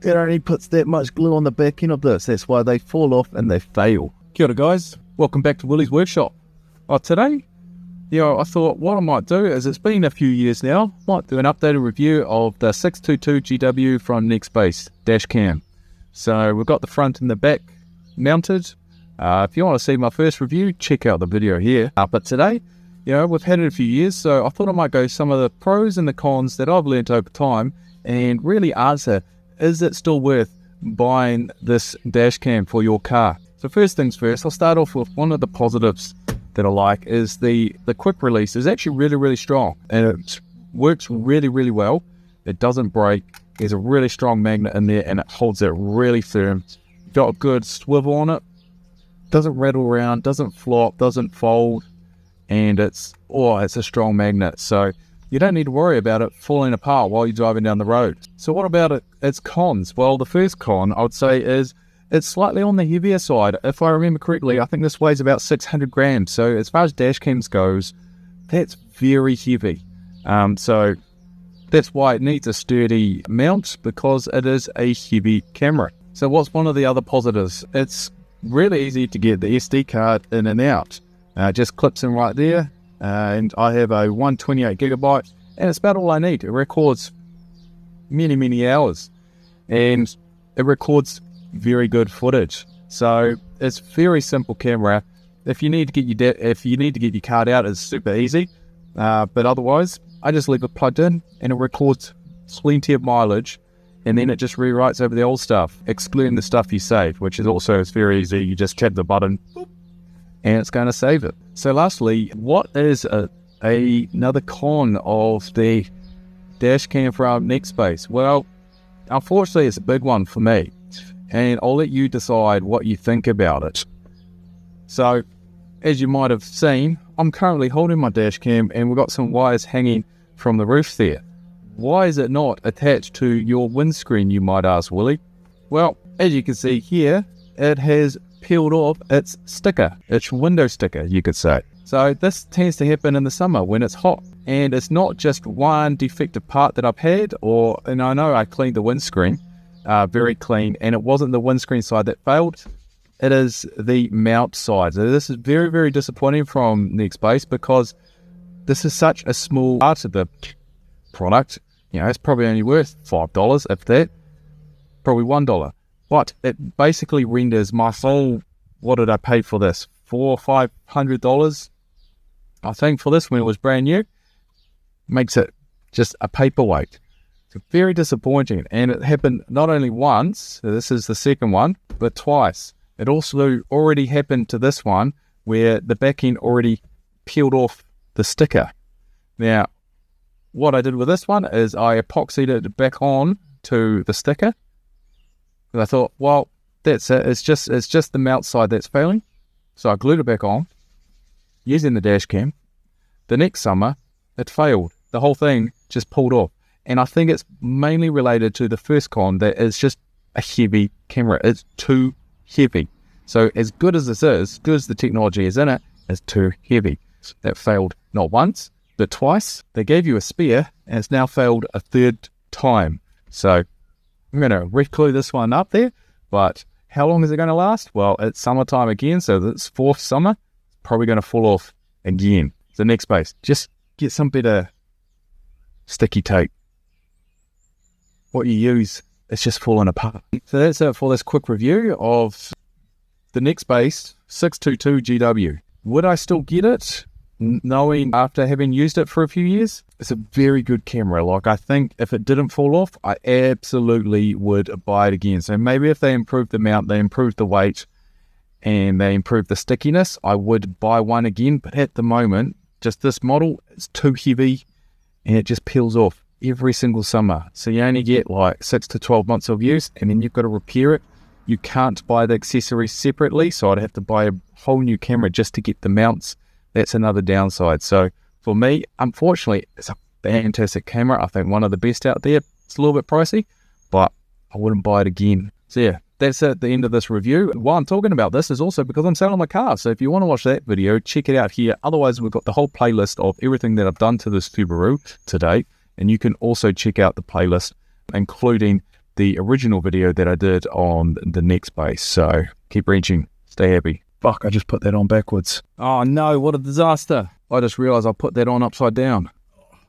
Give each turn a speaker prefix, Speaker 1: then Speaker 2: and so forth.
Speaker 1: it only puts that much glue on the back end of this. That's why they fall off and they fail. Kia ora guys, welcome back to Willie's workshop. Today, I thought what I might do is, it's been a few years now, might do an updated review of the 622 GW from NextBase dash cam. So we've got the front and the back mounted. If you want to see my first review, check out the video here. But today, we've had it a few years, so I thought I might go some of the pros and the cons that I've learnt over time and really answer, is it still worth buying this dash cam for your car? So first things first, I'll start off with one of the positives that I like is the quick release is actually really, really strong, and it works really, really well. It doesn't break. There's a really strong magnet in there and it holds it really firm. Got a good swivel on it. Doesn't rattle around, doesn't flop, doesn't fold, and it's a strong magnet. So you don't need to worry about it falling apart while you're driving down the road. So what about its cons? Well, the first con I would say is it's slightly on the heavier side. If I remember correctly, I think this weighs about 600 grams. So as far as dash cams goes, that's very heavy. So that's why it needs a sturdy mount, because it is a heavy camera. So what's one of the other positives? It's really easy to get the SD card in and out. Just clips in right there. And I have a 128 gigabyte, and it's about all I need. It records many, many hours, and it records very good footage. So it's a very simple camera. If you need to get your card out, it's super easy. But otherwise, I just leave it plugged in, and it records plenty of mileage, and then it just rewrites over the old stuff, excluding the stuff you saved, which is also very easy. You just tap the button, boop, and it's going to save it. So lastly, what is another con of the dash cam from NextBase? Well, unfortunately, it's a big one for me, and I'll let you decide what you think about it. So, as you might have seen, I'm currently holding my dash cam, and we've got some wires hanging from the roof there. Why is it not attached to your windscreen, you might ask, Willie? Well, as you can see here, it has peeled off its sticker, its window sticker, you could say. So this tends to happen in the summer when it's hot, and it's not just one defective part that I've had, and I know I cleaned the windscreen, very clean, and it wasn't the windscreen side that failed, it is the mount side. So this is very, very disappointing from NextBase, because this is such a small part of the product. It's probably only worth $5, if that, probably $1. But it basically renders my whole, what did I pay for this? $400 or $500, I think, for this when it was brand new. Makes it just a paperweight. It's very disappointing. And it happened not only once, so this is the second one, but twice. It also already happened to this one where the back end already peeled off the sticker. Now, what I did with this one is I epoxied it back on to the sticker. I thought, well, that's it. It's just the mount side that's failing. So I glued it back on using the dash cam. The next summer, it failed. The whole thing just pulled off. And I think it's mainly related to the first con, that it's just a heavy camera. It's too heavy. So as good as this is, as good as the technology is in it, it's too heavy. That failed not once, but twice. They gave you a spare, and it's now failed a third time. So I'm going to re-glue this one up there, but how long is it going to last? Well, it's summertime again, so this fourth summer, it's probably going to fall off again. So NextBase, just get some better sticky tape. What you use, it's just falling apart. So that's it for this quick review of the NextBase 622 GW. Would I still get it, knowing after having used it for a few years? It's a very good camera. Like, I think if it didn't fall off, I absolutely would buy it again. So maybe if they improved the mount, they improved the weight, and they improved the stickiness, I would buy one again. But at the moment, just this model, it's too heavy, and it just peels off every single summer. So you only get like 6 to 12 months of use, and then you've got to repair it. You can't buy the accessories separately, so I'd have to buy a whole new camera just to get the mounts. That's another downside. So for me, unfortunately, it's a fantastic camera. I think one of the best out there. It's a little bit pricey, but I wouldn't buy it again. So yeah, that's at the end of this review. Why I'm talking about this is also because I'm selling my car. So if you want to watch that video, check it out here. Otherwise, we've got the whole playlist of everything that I've done to this Subaru today. And you can also check out the playlist, including the original video that I did on the NextBase. So keep wrenching, stay happy. Fuck, I just put that on backwards. Oh no, what a disaster. I just realised I put that on upside down.